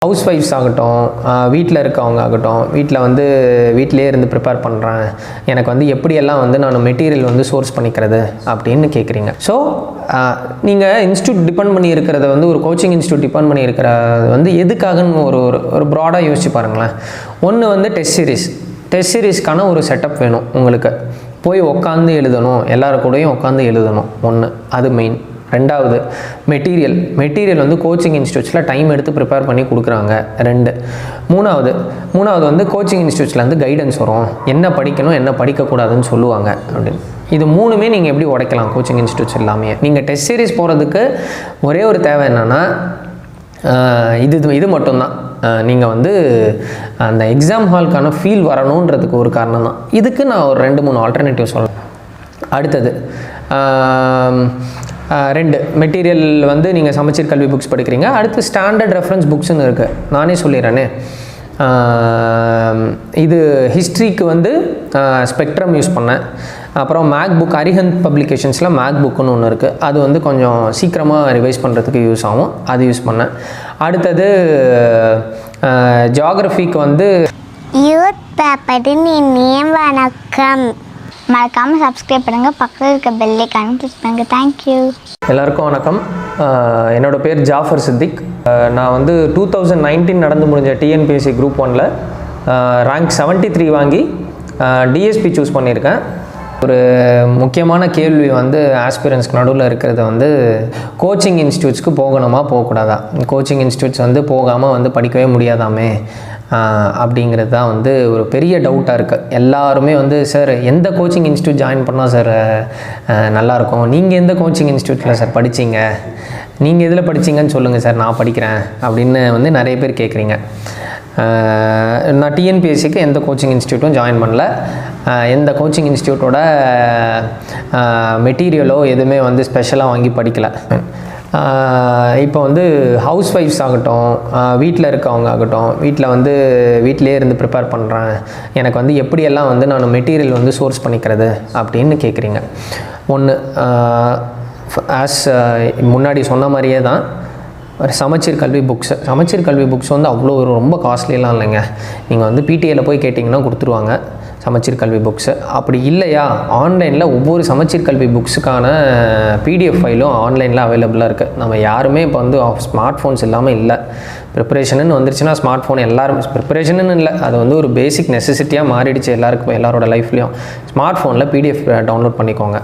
House wife's ஆகட்டும், வீட்டில் இருக்கவங்க ஆகட்டும், வீட்டிலேயே இருந்து ப்ரிப்பேர் பண்ணுறேன், எனக்கு எப்படியெல்லாம் நான் மெட்டீரியல் சோர்ஸ் பண்ணிக்கிறது அப்படின்னு கேட்குறீங்க. ஸோ நீங்கள் இன்ஸ்டியூட் டிபெண்ட் பண்ணி இருக்கிறத ஒரு கோச்சிங் இன்ஸ்டியூட் டிபெண்ட் பண்ணி இருக்கிறது எதுக்காகன்னு ஒரு ப்ராடாக யோசிச்சு பாருங்களேன். ஒன்று டெஸ்ட் சீரீஸ்க்கான ஒரு செட்டப் வேணும். உங்களுக்கு போய் உட்காந்து எழுதணும், எல்லாரு கூடயும் உட்காந்து எழுதணும். ஒன்று அது மெயின். ரெண்டாவது மெட்டீரியல் கோச்சிங் இன்ஸ்டியூட்ஸில் டைம் எடுத்து ப்ரிப்பேர் பண்ணி கொடுக்குறாங்க. மூணாவது கோச்சிங் இன்ஸ்டியூட்ஸ்லேருந்து கைடன்ஸ் வரும், என்ன படிக்கணும் என்ன படிக்கக்கூடாதுன்னு சொல்லுவாங்க அப்படின்னு. இது மூணுமே நீங்கள் எப்படி உடைக்கலாம் கோச்சிங் இன்ஸ்டியூட்ஸ் எல்லாமே. நீங்கள் டெஸ்ட் சீரீஸ் போகிறதுக்கு ஒரே ஒரு தேவை என்னென்னா இது மட்டும்தான். நீங்கள் அந்த எக்ஸாம் ஹாலுக்கான ஃபீல் வரணுன்றதுக்கு ஒரு காரணம் தான். இதுக்கு நான் ஒரு 2-3 ஆல்டர்னேட்டிவ் சொல்கிறேன். அடுத்தது 2 மெட்டீரியல் நீங்கள் சமச்சீர் கல்வி புக்ஸ் படிக்கிறீங்க. அடுத்து ஸ்டாண்டர்ட் ரெஃபரன்ஸ் புக்ஸ்ன்னு இருக்குது. நானே சொல்லிடுறேனே, இது ஹிஸ்ட்ரிக்கு ஸ்பெக்ட்ரம் யூஸ் பண்ணேன். அப்புறம் மேக் புக், அரிஹந்த் பப்ளிகேஷன்ஸில் மேக் புக்குன்னு ஒன்று இருக்குது. அது கொஞ்சம் சீக்கிரமாக ரிவைஸ் பண்ணுறதுக்கு யூஸ் ஆகும், அது யூஸ் பண்ணேன். அடுத்தது ஜியாகிரஃபிக்கு யூத் பேப்பரின் இனிய வணக்கம். மறக்காமல் சப்ஸ்கிரைப் பண்ணுங்கள், பக்கத்தில் இருக்க பெல் ஐகானை கிளிக் பண்ணுங்கள். தேங்க்யூ. எல்லாருக்கும் வணக்கம். என்னோடய பேர் ஜாஃபர் சித்திக். நான் 2019 நடந்து முடிஞ்ச டிஎன்பிஎஸ்சி குரூப் 1ல் ரேங்க் 73 வாங்கி டிஎஸ்பி சூஸ் பண்ணியிருக்கேன். ஒரு முக்கியமான கேள்வி ஆஸ்பிரன்ஸ்க்கு நடுவில் இருக்கிறது கோச்சிங் இன்ஸ்டியூட்ஸ்க்கு போகணுமா போகக்கூடாதா, கோச்சிங் இன்ஸ்டியூட்ஸ் போகாமல் படிக்கவே முடியாதாமே அப்படிங்கிறது தான் ஒரு பெரிய டவுட்டாக இருக்குது. எல்லாருமே சார் எந்த கோச்சிங் இன்ஸ்டியூட் ஜாயின் பண்ணால் சார் நல்லாயிருக்கும், நீங்கள் எந்த கோச்சிங் இன்ஸ்டியூட்டில் சார் படித்தீங்க, நீங்கள் எதில் படித்தீங்கன்னு சொல்லுங்கள் சார், நான் படிக்கிறேன் அப்படின்னு நிறைய பேர் கேட்குறீங்க. நான் டிஎன்பிஎஸ்சிக்கு எந்த கோச்சிங் இன்ஸ்டியூட்டும் ஜாயின் பண்ணல. எந்த கோச்சிங் இன்ஸ்டியூட்டோட மெட்டீரியலோ எதுவுமே ஸ்பெஷலாக வாங்கி படிக்கலை. இப்போ ஹவுஸ் ஒய்ஃப்ஸ் ஆகட்டும், வீட்டில் இருக்கவங்க ஆகட்டும், வீட்டிலேயே இருந்து ப்ரிப்பேர் பண்ணுறேன், எனக்கு எப்படியெல்லாம் நான் மெட்டீரியல் சோர்ஸ் பண்ணிக்கிறது அப்படின்னு கேட்குறீங்க. ஒன்று முன்னாடி சொன்ன மாதிரியே தான் சமச்சீர் கல்வி புக்ஸ் அவ்வளோ ரொம்ப காஸ்ட்லியெலாம் இல்லைங்க. நீங்கள் பிடிஏல போய் கேட்டிங்கன்னா கொடுத்துருவாங்க சமச்சீர் கல்வி புக்ஸு. அப்படி இல்லையா, ஆன்லைனில் ஒவ்வொரு சமச்சீர் கல்வி புக்ஸுக்கான பிடிஎஃப் ஃபைலும் ஆன்லைனில் அவைலபிளாக இருக்குது. நம்ம யாருமே இப்போ ஸ்மார்ட் ஃபோன்ஸ் இல்லாமல் இல்லை. ப்ரிப்பரேஷனுன்னு வந்துருச்சுன்னா ஸ்மார்ட் ஃபோன் எல்லாரும், ப்ரிப்பரேஷனுன்னு இல்லை, அது ஒரு பேசிக் நெசசிட்டியாக மாறிடுச்சு எல்லாரோட லைஃப்லேயும். ஸ்மார்ட் ஃபோனில் பிடிஎஃப் டவுன்லோட் பண்ணிக்கோங்க.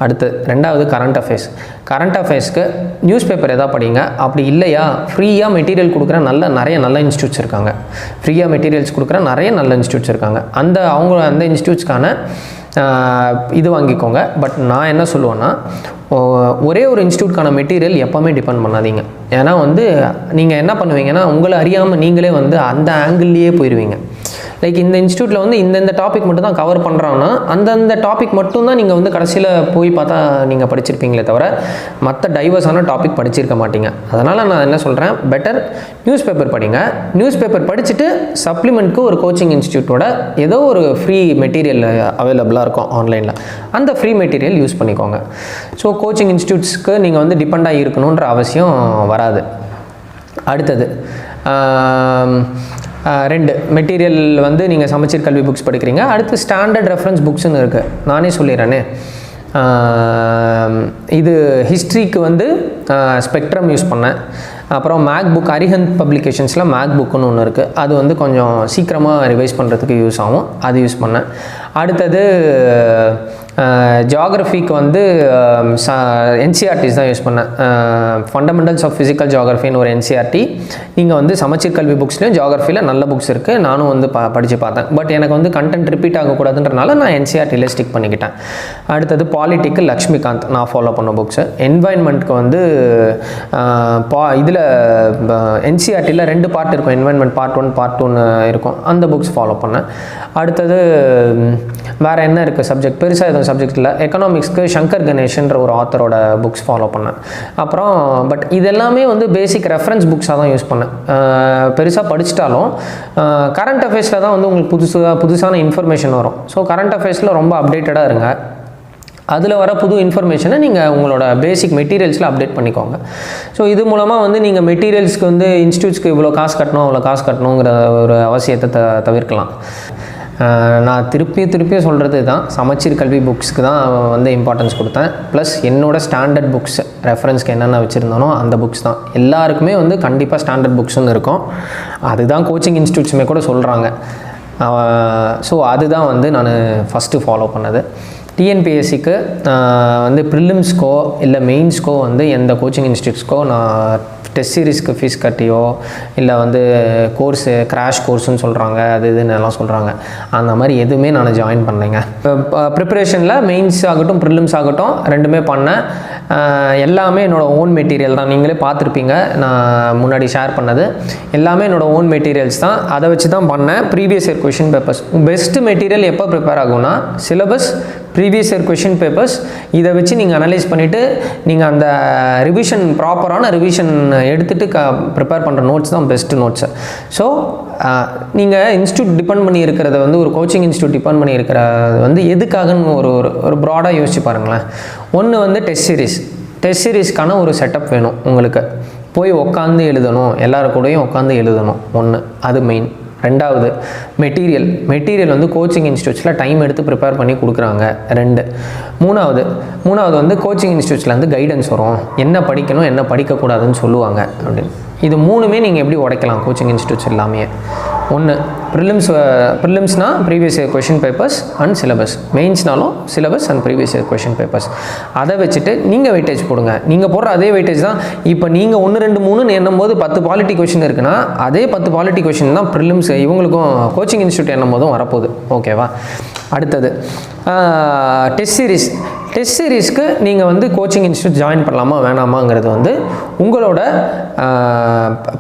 அடுத்து 2வது கரண்ட் அஃபேர்ஸ்க்கு நியூஸ் பேப்பர் எதாவது படிங்க. அப்படி இல்லையா, ஃப்ரீயாக மெட்டீரியல் கொடுக்குற நிறைய நல்ல இன்ஸ்டியூட்ஸ் இருக்காங்க. ஃப்ரீயாக மெட்டீரியல்ஸ் கொடுக்குற நிறைய நல்ல இன்ஸ்டியூட்ஸ் இருக்காங்க. அந்த இன்ஸ்டியூட்ஸ்க்கான இது வாங்கிக்கோங்க. பட் நான் என்ன சொல்லுவேன்னா, ஒரே ஒரு இன்ஸ்டியூட்கான மெட்டீரியல் எப்போவுமே டிபெண்ட் பண்ணாதீங்க. ஏன்னா நீங்கள் என்ன பண்ணுவீங்கன்னா, உங்களை அறியாமல் நீங்களே அந்த ஆங்கிள்லேயே போயிடுவீங்க. லைக் இந்த இன்ஸ்டியூட்டில் இந்த டாபிக் மட்டும் தான் கவர் பண்ணுறாங்கன்னா அந்தந்த டாபிக் மட்டும் தான் நீங்கள் கடைசியில் போய் பார்த்தா நீங்கள் படிச்சிருப்பீங்களே தவிர மற்ற டைவர்ஸான டாபிக் படிச்சிருக்க மாட்டீங்க. அதனால் நான் என்ன சொல்கிறேன், பெட்டர் நியூஸ் பேப்பர் படிங்க. நியூஸ் பேப்பர் படிச்சுட்டு சப்ளிமெண்ட்க்கு ஒரு கோச்சிங் இன்ஸ்டியூட்டோட ஏதோ ஒரு ஃப்ரீ மெட்டீரியல் அவைலபிளாக இருக்கும் ஆன்லைனில், அந்த ஃப்ரீ மெட்டீரியல் யூஸ் பண்ணிக்கோங்க. ஸோ கோச்சிங் இன்ஸ்டியூட்ஸ்க்கு நீங்கள் டிபெண்டாக இருக்கணுன்ற அவசியம் வராது. அடுத்தது 2 மெட்டீரியல் நீங்கள் சமச்சீர் கல்வி புக்ஸ் படிக்கிறீங்க. அடுத்து ஸ்டாண்டர்ட் ரெஃபரன்ஸ் புக்ஸ்ன்னு இருக்குது. நானே சொல்லிடுறேனே, இது ஹிஸ்ட்ரிக்கு ஸ்பெக்ட்ரம் யூஸ் பண்ணேன். அப்புறம் மேக் புக், அரிஹந்த் பப்ளிகேஷன்ஸில் மேக் புக்குன்னு ஒன்று இருக்குது. அது கொஞ்சம் சீக்கிரமாக ரிவைஸ் பண்ணுறதுக்கு யூஸ் ஆகும், அது யூஸ் பண்ணேன். அடுத்தது ஜியாகிரஃபிக்கு என்சிஆர்டிஸ் தான் யூஸ் பண்ணேன். ஃபண்டமெண்டல்ஸ் ஆஃப் ஃபிசிக்கல் ஜியாகிரஃபின்னு ஒரு என்சிஆர்டி. நீங்கள் சமச்சீர் கல்வி புக்ஸ்லேயும் ஜியாகிரஃபியில் நல்ல புக்ஸ் இருக்குது. நானும் படித்து பார்த்தேன். பட் எனக்கு கண்டென்ட் ரிப்பீட் ஆகக்கூடாதுன்றனால நான் என்சிஆர்டியில் ஸ்டிக் பண்ணிக்கிட்டேன். அடுத்தது பாலிட்டிக்கு லக்ஷ்மிகாந்த் நான் ஃபாலோ பண்ண புக்ஸு. என்வாயன்மெண்ட்க்கு இதில் என்சிஆர்டியில் 2 பார்ட் இருக்கும். என்வாயன்மெண்ட் பார்ட் 1 பார்ட் 2ன்னு இருக்கும். அந்த புக்ஸ் ஃபாலோ பண்ணேன். அடுத்தது வேறு என்ன இருக்குது சப்ஜெக்ட், பெருசாக எதுவும் சப்ஜெக்ட் இல்லை. எக்கனாமிக்ஸ்க்கு சங்கர் கணேஷ்ன்ற ஒரு ஆத்தரோட புக்ஸ் ஃபாலோ பண்ணேன். அப்புறம் பட் இதெல்லாமே பேசிக் ரெஃபரன்ஸ் புக்ஸாக தான் யூஸ் பண்ணேன். பெருசாக படிச்சிட்டாலும் கரண்ட் அஃபேர்ஸில் தான் உங்களுக்கு புதுசான இன்ஃபர்மேஷன் வரும். ஸோ கரண்ட் அஃபேர்ஸில் ரொம்ப அப்டேட்டடாக இருங்க. அதில் வர புது இன்ஃபர்மேஷனை நீங்கள் உங்களோட பேசிக் மெட்டீரியல்ஸில் அப்டேட் பண்ணிக்கோங்க. ஸோ இது மூலமாக வந்து நீங்கள் மெட்டீரியல்ஸ்க்கு வந்து இன்ஸ்டியூட்ஸ்க்கு இவ்வளோ காசு கட்டணும் அவ்வளோ காசு கட்டணுங்கிற ஒரு அவசியத்தை தவிர்க்கலாம். நான் திருப்பியும் சொல்கிறது தான், சமச்சீர் கல்வி புக்ஸ்க்கு தான் வந்து இம்பார்ட்டன்ஸ் கொடுத்தேன். ப்ளஸ் என்னோடய ஸ்டாண்டர்ட் புக்ஸ் ரெஃபரன்ஸ்க்கு என்னென்ன வச்சுருந்தானோ அந்த புக்ஸ் தான். எல்லாருக்குமே வந்து கண்டிப்பாக ஸ்டாண்டர்ட் புக்ஸ்ன்னு இருக்கும். அதுதான் கோச்சிங் இன்ஸ்டியூட்ஸுமே கூட சொல்கிறாங்க. ஸோ அதுதான் வந்து நான் ஃபஸ்ட்டு ஃபாலோ பண்ணது. டிஎன்பிஎஸ்சிக்கு வந்து ப்ரிலிம்ஸ்க்கோ இல்லை மெயின்ஸ்க்கோ வந்து எந்த கோச்சிங் இன்ஸ்டியூட்ஸ்க்கோ நான் டெஸ்ட் சீரீஸ்க்கு ஃபீஸ் கட்டியோ இல்லை வந்து கோர்ஸு கிராஷ் கோர்ஸுன்னு சொல்கிறாங்க அது இதுன்னு எல்லாம் சொல்கிறாங்க, அந்த மாதிரி எதுவுமே நான் ஜாயின் பண்ணலைங்க. ப்ரிப்பரேஷனில் மெயின்ஸ் ஆகட்டும் ப்ரிலிம்ஸ் ஆகட்டும் ரெண்டுமே பண்ணேன். எல்லாமே என்னோடய ஓன் மெட்டீரியல் தான். நீங்களே பார்த்துருப்பீங்க நான் முன்னாடி ஷேர் பண்ணது எல்லாமே என்னோடய ஓன் மெட்டீரியல்ஸ் தான். அதை வச்சு தான் பண்ணேன். Previous year question papers best material எப்போ ப்ரிப்பேர் ஆகும்னா syllabus, previous year question papers, இதை வச்சு நீங்கள் அனலைஸ் பண்ணிவிட்டு நீங்கள் அந்த ரிவிஷன் ப்ராப்பரான ரிவிஷன் எடுத்துகிட்டு ப்ரிப்பேர் பண்ணுற நோட்ஸ் தான் பெஸ்ட்டு நோட்ஸு. ஸோ நீங்கள் இன்ஸ்டியூட் டிபெண்ட் பண்ணி இருக்கிறத வந்து ஒரு கோச்சிங் இன்ஸ்டியூட் டிபெண்ட் பண்ணி இருக்கிறது வந்து எதுக்காகன்னு ஒரு ப்ராடாக யோசிச்சு பாருங்களேன். ஒன்று வந்து டெஸ்ட் சீரீஸ்க்கான ஒரு செட்டப் வேணும் உங்களுக்கு. போய் உட்காந்து எழுதணும், எல்லாரு கூடயும் உட்காந்து எழுதணும் ஒன்று, அது மெயின். ரெண்டாவது மெட்டீரியல் வந்து கோச்சிங் இன்ஸ்டியூட்ஸில் டைம் எடுத்து ப்ரிப்பேர் பண்ணி கொடுக்குறாங்க. 2 மூணாவது வந்து கோச்சிங் இன்ஸ்டியூட்ஸில் வந்து கைடன்ஸ் வரும், என்ன படிக்கணும் என்ன படிக்கக்கூடாதுன்னு சொல்லுவாங்க அப்படின்னு. இது 3மே நீங்கள் எப்படி உடைக்கலாம் கோச்சிங் இன்ஸ்டியூட்ஸ் எல்லாமே. ஒன்று ப்ரிலிம்ஸ்னால் previous year question papers and syllabus, மெயின்ஸ்னாலும் syllabus and previous year question papers. அதை வச்சுட்டு நீங்கள் வெயிட்டேஜ் போடுங்க. நீங்கள் போடுற அதே வெயிட்டேஜ் தான். இப்போ நீங்கள் 1 2 3ன்னு எண்ணும்போது 10 பாலிட்டி கொஷின் இருக்குன்னா அதே 10 பாலிட்டி கொஷின் தான் ப்ரிலிம்ஸ் இவங்களுக்கும் கோச்சிங் இன்ஸ்டியூட் எண்ணும் போதும் வரப்போகுது. ஓகேவா? அடுத்தது டெஸ்ட் சீரீஸ்க்கு நீங்கள் வந்து கோச்சிங் இன்ஸ்டியூட் ஜாயின் பண்ணலாமா வேணாமாங்கிறது வந்து உங்களோட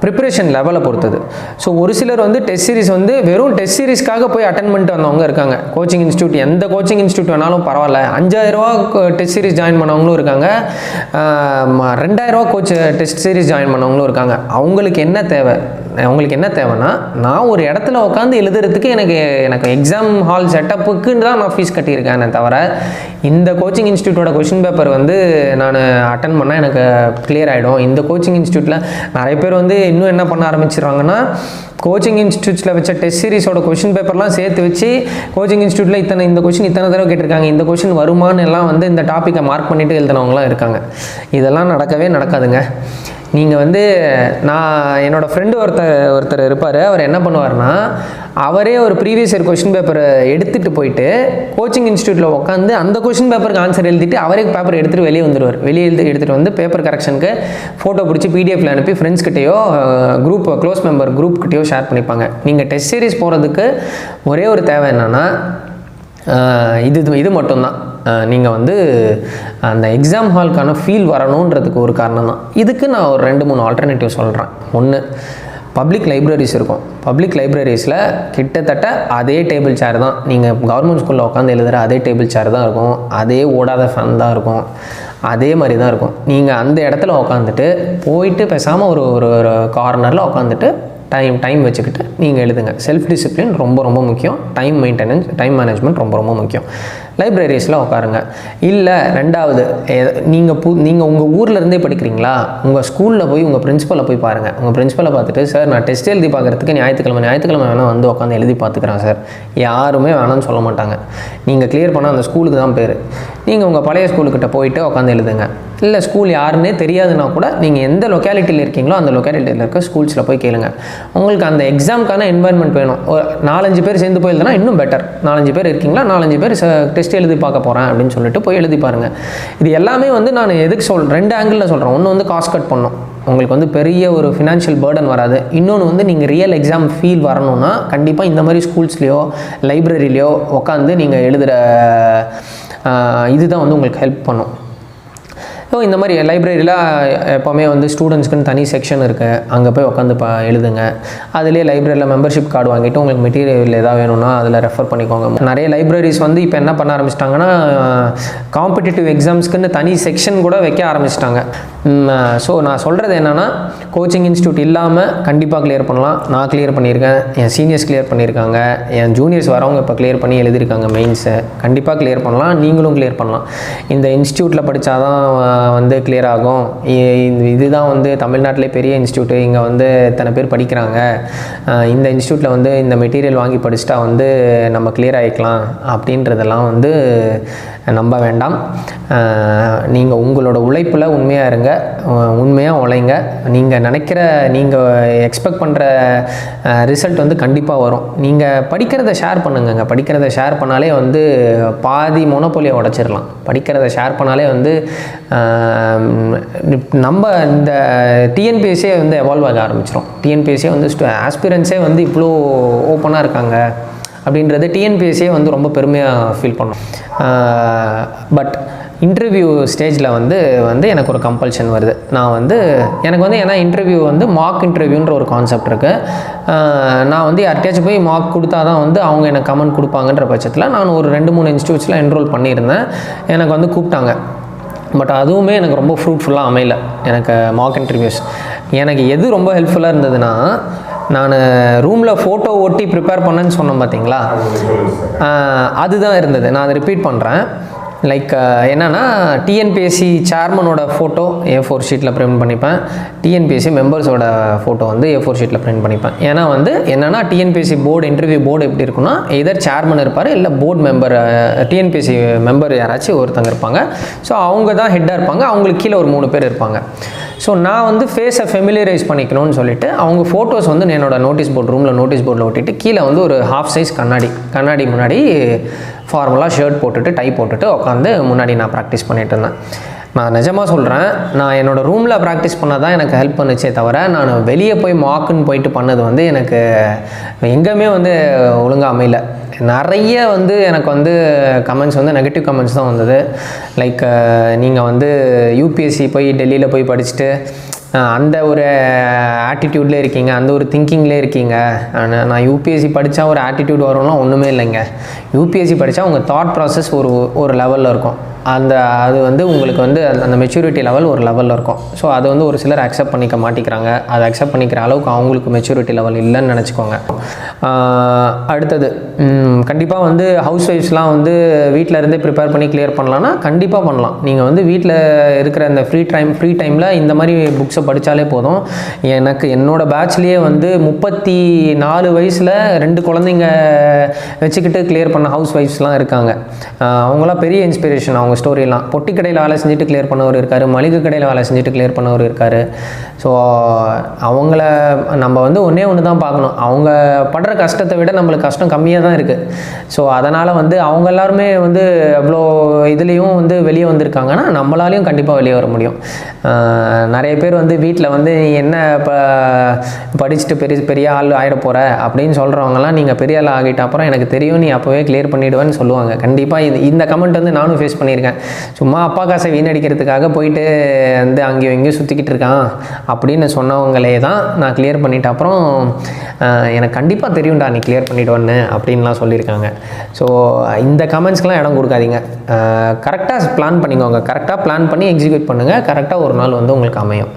ப்ரிப்பரேஷன் லெவலை பொறுத்தது. ஸோ ஒரு சிலர் வந்து டெஸ்ட் சீரீஸ் வந்து வெறும் டெஸ்ட் சீரீஸ்க்காக போய் அட்டன் பண்ணிட்டு வந்தவங்க இருக்காங்க. கோச்சிங் இன்ஸ்டியூட் எந்த கோச்சிங் இன்ஸ்டியூட் வேணாலும் பரவாயில்ல, 5000 ரூபா டெஸ்ட் சீரீஸ் ஜாயின் பண்ணவங்களும் இருக்காங்க, 2000 ரூபா டெஸ்ட் சீரீஸ் ஜாயின் பண்ணவங்களும் இருக்காங்க. அவங்களுக்கு என்ன தேவைன்னா நான் ஒரு இடத்துல உட்காந்து எழுதுறதுக்கு எனக்கு எக்ஸாம் ஹால் செட்டப்புக்குன்னு தான் நான் ஃபீஸ் கட்டியிருக்கேன் தவிர இந்த கோச்சிங் இன்ஸ்டியூட்டோட கொஷின் பேப்பர் வந்து நான் அட்டன் பண்ணால் எனக்கு கிளியர் ஆகிடும். இந்த கோச்சிங் இன்ஸ்டியூட்டில் நிறைய பேர் வந்து இன்னும் என்ன பண்ண ஆரம்பிச்சிடுறாங்கன்னா கோச்சிங் இன்ஸ்டியூட்ஸில் வச்ச டெஸ்ட் சீரிஸோட கொஷின் பேப்பர்லாம் சேர்த்து வச்சு கோச்சிங் இன்ஸ்டியூட்டில் இந்த கொஷின் இத்தனை தடவை கேட்டிருக்காங்க, இந்த கொஷின் வருமானு எல்லாம் வந்து இந்த டாப்பிக்கை மார்க் பண்ணிவிட்டு எழுதினவங்களாம் இருக்காங்க. இதெல்லாம் நடக்கவே நடக்காதுங்க. நீங்கள் வந்து என்னோடய ஃப்ரெண்டு ஒருத்தர் இருப்பார். அவர் என்ன பண்ணுவார்னா அவரே ஒரு ப்ரீவியஸ் இயர் கொஷின் பேப்பரை எடுத்துகிட்டு போயிட்டு கோச்சிங் இன்ஸ்டியூட்டில் உட்காந்து அந்த கொஷின் பேப்பருக்கு ஆன்சர் எழுதிட்டு அவரே பேப்பர் எடுத்துகிட்டு வெளியே வந்துடுவார். எடுத்துகிட்டு வந்து பேப்பர் கரெக்ஷனுக்கு ஃபோட்டோ பிடிச்சி பிடிஎஃப்ல அனுப்பி ஃப்ரெண்ட்ஸ்கிட்டையோ க்ளோஸ் மெம்பர் குரூப்கிட்டையோ ஷேர் பண்ணிப்பாங்க. நீங்கள் டெஸ்ட் சீரிஸ் போகிறதுக்கு ஒரே ஒரு தேவை என்னென்னா இது மட்டும்தான். நீங்கள் வந்து அந்த எக்ஸாம் ஹாலுக்கான ஃபீல் வரணுன்றதுக்கு ஒரு காரணம் தான். இதுக்கு நான் ஒரு 2-3 ஆல்டர்னேட்டிவ் சொல்கிறேன். ஒன்று, பப்ளிக் லைப்ரரிஸ் இருக்கும். பப்ளிக் லைப்ரரிஸில் கிட்டத்தட்ட அதே டேபிள் சேர் தான், நீங்கள் கவர்மெண்ட் ஸ்கூலில் உட்காந்து எழுதுகிற அதே டேபிள் சேர் தான் இருக்கும், அதே ஓடாத ஃபேன் தான் இருக்கும், அதே மாதிரி தான் இருக்கும். நீங்கள் அந்த இடத்துல உட்காந்துட்டு போயிட்டு பேசாமல் ஒரு கார்னரில் உட்காந்துட்டு டைம் வச்சுக்கிட்டு நீங்கள் எழுதுங்க. செல்ஃப் டிசிப்ளின் ரொம்ப ரொம்ப முக்கியம். டைம் மேனேஜ்மெண்ட் ரொம்ப ரொம்ப முக்கியம். லைப்ரரிஸில் உட்காருங்க. இல்லை ரெண்டாவது, நீங்கள் உங்கள் ஊரில் இருந்தே படிக்கிறீங்களா, உங்கள் ஸ்கூலில் போய் உங்கள் பிரின்சிபலை போய் பாருங்கள். உங்கள் பிரின்சிபலை பார்த்துட்டு, சார் நான் டெஸ்ட் எழுதி பார்க்குறதுக்கு ஞாயிற்றுக்கிழமை வேணால் வந்து உட்காந்து எழுதி பார்த்துக்கிறேன் சார், யாருமே வேணாம்னு சொல்ல மாட்டாங்க. நீங்கள் கிளியர் பண்ணால் அந்த ஸ்கூலுக்கு தான் பேர். நீங்கள் உங்கள் பழைய ஸ்கூலுக்கிட்ட போயிட்டு உட்காந்து எழுதுங்க. இல்லை ஸ்கூல் யாருன்னே தெரியாதுன்னா கூட நீங்கள் எந்த லொக்காலிட்டியில் இருக்கீங்களோ அந்த லொக்காலிட்டியில் இருக்க ஸ்கூல்ஸில் போய் கேளுங்க. உங்களுக்கு அந்த எக்ஸாம்க்கான என்வாயன்மெண்ட் வேணும். ஒரு 4-5 பேர் சேர்ந்து போய் எழுதுனா இன்னும் பெட்டர். 4-5 பேர் இருக்கீங்களா, 4-5 பேர் டெஸ்ட் எழுதி பார்க்க போகிறேன் அப்படின்னு சொல்லிட்டு போய் எழுதி பாருங்கள். இது எல்லாமே வந்து நான் எதுக்கு 2 ஆங்கிளில் சொல்கிறேன். ஒன்று வந்து காஸ்ட் கட் பண்ணணும், உங்களுக்கு வந்து பெரிய ஒரு ஃபினான்ஷியல் பேர்டன் வராது. இன்னொன்று வந்து நீங்கள் ரியல் எக்ஸாம் ஃபீல் வரணும்னா கண்டிப்பாக இந்த மாதிரி ஸ்கூல்ஸ்லேயோ லைப்ரரியிலையோ உட்காந்து நீங்கள் எழுதுகிற இதுதான் வந்து உங்களுக்கு ஹெல்ப் பண்ணும். ஸோ இந்த மாதிரி லைப்ரரியில் எப்போவுமே வந்து ஸ்டூடெண்ட்ஸ்க்குன்னு தனி செக்ஷன் இருக்குது, அங்கே போய் உட்காந்து எழுதுங்க. அதுலேயே லைப்ரரியில் மெம்பர்ஷிப் கார்டு வாங்கிட்டு உங்களுக்கு மெட்டீரியல் எதாவது வேணும்னா அதில் ரெஃபர் பண்ணிக்கோங்க. நிறைய லைப்ரரிஸ் வந்து இப்போ என்ன பண்ண ஆரம்பிச்சிட்டாங்கன்னா காம்படிட்டிவ் எக்ஸாம்ஸ்க்குன்னு தனி செக்ஷன் கூட வைக்க ஆரம்பிச்சிட்டாங்க. ஸோ நான் சொல்கிறது என்னென்னா, கோச்சிங் இன்ஸ்டியூட் இல்லாமல் கண்டிப்பாக கிளியர் பண்ணலாம். நான் கிளியர் பண்ணியிருக்கேன், என் சீனியர்ஸ் கிளியர் பண்ணியிருக்காங்க, என் ஜூனியர்ஸ் வரவங்க இப்போ கிளியர் பண்ணி எழுதியிருக்காங்க மெயின்ஸை. கண்டிப்பாக கிளியர் பண்ணலாம், நீங்களும் கிளியர் பண்ணலாம். இந்த இன்ஸ்டியூட்டில் படித்தாதான் வந்து கிளியர் ஆகும், இதுதான் வந்து தமிழ்நாட்டிலே பெரிய இன்ஸ்டியூட்டு, இங்கே வந்து இத்தனை பேர் படிக்கிறாங்க, இந்த இன்ஸ்டியூட்டில் வந்து இந்த மெட்டீரியல் வாங்கி படிச்சுட்டா வந்து நம்ம கிளியர் ஆகிக்கலாம் அப்படின்றதெல்லாம் வந்து நம்ப வேண்டாம். நீங்கள் உங்களோட உழைப்பில் உண்மையாக இருங்க, உண்மையாக உழைங்க. நீங்கள் நினைக்கிற, நீங்கள் எக்ஸ்பெக்ட் பண்ணுற ரிசல்ட் வந்து கண்டிப்பாக வரும். நீங்கள் படிக்கிறத ஷேர் பண்ணுங்க. படிக்கிறத ஷேர் பண்ணாலே வந்து பாதி மொனோபோலியை உடச்சிடலாம். படிக்கிறத ஷேர் பண்ணாலே வந்து நம்ம இந்த டிஎன்பிஎஸ்சியே வந்து எவால்வ் ஆக ஆரம்பிச்சிடும். டிஎன்பிஎஸ்சியே வந்து ஆஸ்பிரன்ஸே வந்து இவ்வளோ ஓப்பனாக இருக்காங்க அப்படின்றது டிஎன்பிஎஸ்சியே வந்து ரொம்ப பெருமையாக ஃபீல் பண்ணோம். பட் இன்டர்வியூ ஸ்டேஜில் வந்து எனக்கு ஒரு கம்பல்ஷன் வருது. நான் வந்து எனக்கு வந்து ஏன்னா இன்டர்வியூ வந்து மார்க் இன்டர்வியூன்ற ஒரு கான்செப்ட் இருக்குது. நான் வந்து யார்கிட்டயாச்சும் போய் மார்க் கொடுத்தா தான் வந்து அவங்க எனக்கு கமெண்ட் கொடுப்பாங்கன்ற பட்சத்தில் நான் ஒரு 2-3 இன்ஸ்டியூட்ஸில் என்ரோல் பண்ணியிருந்தேன். எனக்கு வந்து கூப்பிட்டாங்க. பட் அதுவுமே எனக்கு ரொம்ப ஃப்ரூட்ஃபுல்லாக அமையல. எனக்கு மார்க் இன்டர்வியூஸ் எனக்கு எது ரொம்ப ஹெல்ப்ஃபுல்லாக இருந்ததுன்னா, நான் ரூமில் ஃபோட்டோ ஒட்டி ப்ரிப்பேர் பண்ணேன்னு சொன்னேன் பார்த்தீங்களா, அதுதான் இருந்தது. நான் அதை ரிப்பீட் பண்ணுறேன். லைக் என்னென்னா, டிஎன்பிஎஸ்சி சேர்மனோட ஃபோட்டோ A4 ஷீட்டில் பிரிண்ட் பண்ணிப்பேன், டிஎன்பிஎஸ்சி மெம்பர்ஸோட ஃபோட்டோ வந்து A4 ஷீட்டில் பிரிண்ட் பண்ணிப்பேன். ஏன்னா வந்து என்னென்னா, டிஎன்பிஎஸ்சி போர்டு இன்டர்வியூ போர்டு எப்படி இருக்குன்னா, எதர் சேர்மன் இருப்பார், இல்லை போர்டு மெம்பர், டிஎன்பிஎஸ்சி மெம்பர் யாராச்சும் ஒருத்தங்க இருப்பாங்க. ஸோ அவங்க தான் ஹெட்டாக இருப்பாங்க, அவங்களுக்கு கீழே ஒரு 3 பேர் இருப்பாங்க. ஸோ நான் வந்து ஃபேஸை ஃபெமிலியரைஸ் பண்ணிக்கணும்னு சொல்லிட்டு அவங்க ஃபோட்டோஸ் வந்து என்னோடய நோட்டீஸ் போர்டு, ரூமில் நோட்டீஸ் போர்டில் ஒட்டிட்டு கீழே வந்து ஒரு ஹாஃப் சைஸ் கண்ணாடி முன்னாடி ஃபார்மலாக ஷர்ட் போட்டுட்டு டை போட்டுட்டு உட்காந்து முன்னாடி நான் ப்ராக்டிஸ் பண்ணிகிட்டு இருந்தேன். நான் நிஜமாக சொல்கிறேன், நான் என்னோடய ரூமில் ப்ராக்டிஸ் பண்ணால் தான் எனக்கு ஹெல்ப் பண்ணுச்சே தவிர, நான் வெளியே போய் மார்க்குன்னு போயிட்டு பண்ணது வந்து எனக்கு எங்கேயுமே வந்து ஒழுங்காக அமையல. நிறைய வந்து எனக்கு வந்து கமெண்ட்ஸ் வந்து நெகட்டிவ் கமெண்ட்ஸ் தான் வந்தது. லைக் நீங்கள் வந்து யூபிஎஸ்சி போய் டெல்லியில் போய் படிச்சுட்டு அந்த ஒரு ஆட்டிடியூட்லேயே இருக்கீங்க, அந்த ஒரு திங்கிங்லேயே இருக்கீங்க. நான் யூபிஎஸ்சி படித்தா ஒரு ஆட்டிடியூட் வரும்லாம் ஒன்றுமே இல்லைங்க. யூபிஎஸ்சி படித்தா உங்கள் தாட் ப்ராசஸ் ஒரு லெவலில் இருக்கும். அது வந்து உங்களுக்கு வந்து அந்த மெச்சூரிட்டி லெவல் ஒரு லெவலில் இருக்கும். ஸோ அது வந்து ஒரு சிலர் அக்செப்ட் பண்ணிக்க மாட்டேங்கிறாங்க. அதை அக்செப்ட் பண்ணிக்கிற அளவுக்கு அவங்களுக்கு மெச்சூரிட்டி லெவல் இல்லைன்னு நினச்சிக்கோங்க. அடுத்தது கண்டிப்பாக வந்து ஹவுஸ் ஒய்ஃப்ஸ்லாம் வந்து வீட்டில் இருந்தே ப்ரிப்பேர் பண்ணி கிளியர் பண்ணலான்னா கண்டிப்பாக பண்ணலாம். நீங்கள் வந்து வீட்டில் இருக்கிற அந்த ஃப்ரீ டைமில் இந்த மாதிரி புக்ஸை படித்தாலே போதும். என்னோடய பேட்ச்லேயே வந்து 34 வயசில் 2 குழந்தைங்க வச்சுக்கிட்டு கிளியர் பண்ண ஹவுஸ் ஒய்ஃப்ஸ்லாம் இருக்காங்க. அவங்களாம் பெரிய இன்ஸ்பிரேஷன். அவங்க ஸ்டோரியெல்லாம் பொட்டி கடையில் வேலை செஞ்சுட்டு கிளியர் பண்ணவர் இருக்கார், மளிகை கடையில் வேலை செஞ்சுட்டு கிளியர் பண்ணவர் இருக்கார். ஸோ அவங்கள நம்ம வந்து ஒன்று தான் பார்க்கணும். அவங்க படுற கஷ்டத்தை விட நம்மளுக்கு கஷ்டம் கம்மியாக தான் இருக்குது. ஸோ அதனால் வந்து அவங்க எல்லாருமே வந்து அவ்வளோ இதுலேயும் வந்து வெளியே வந்திருக்காங்கன்னா நம்மளாலையும் கண்டிப்பாக வெளியே வர முடியும். நிறைய பேர் வந்து வீட்டில் வந்து என்ன படிச்சுட்டு பெரிய ஆள் ஆகிட போகிற அப்படின்னு சொல்கிறவங்கலாம், நீங்கள் பெரிய ஆள் ஆகிட்ட அப்புறம் எனக்கு தெரியும் நீ அப்போவே கிளியர் பண்ணிவிடுவேன்னு சொல்லுவாங்க. கண்டிப்பாக இந்த கமெண்ட் வந்து நானும் ஃபேஸ் பண்ணியிருக்கேன். சும்மா அப்பா காசை வீணடிக்கிறதுக்காக போயிட்டு வந்து அங்கேயும் இங்கேயும் சுற்றிக்கிட்டு இருக்கான் அப்படின்னு சொன்னவங்களே தான் நான் கிளியர் பண்ணிட்ட அப்புறம் எனக்கு கண்டிப்பாக தெரியும்டா நீ கிளியர் பண்ணிவிடுவேன்னு அப்படின்லாம் சொல்லியிருக்காங்க. ஸோ இந்த கமெண்ட்ஸ்க்கெலாம் இடம் கொடுக்காதீங்க. கரெக்டாக பிளான் பண்ணிக்கோங்க. கரெக்டாக பிளான் பண்ணி எக்ஸிக்யூட் பண்ணுங்கள். கரெக்டாக ஒரு நாள் வந்து உங்களுக்கு அமையும்.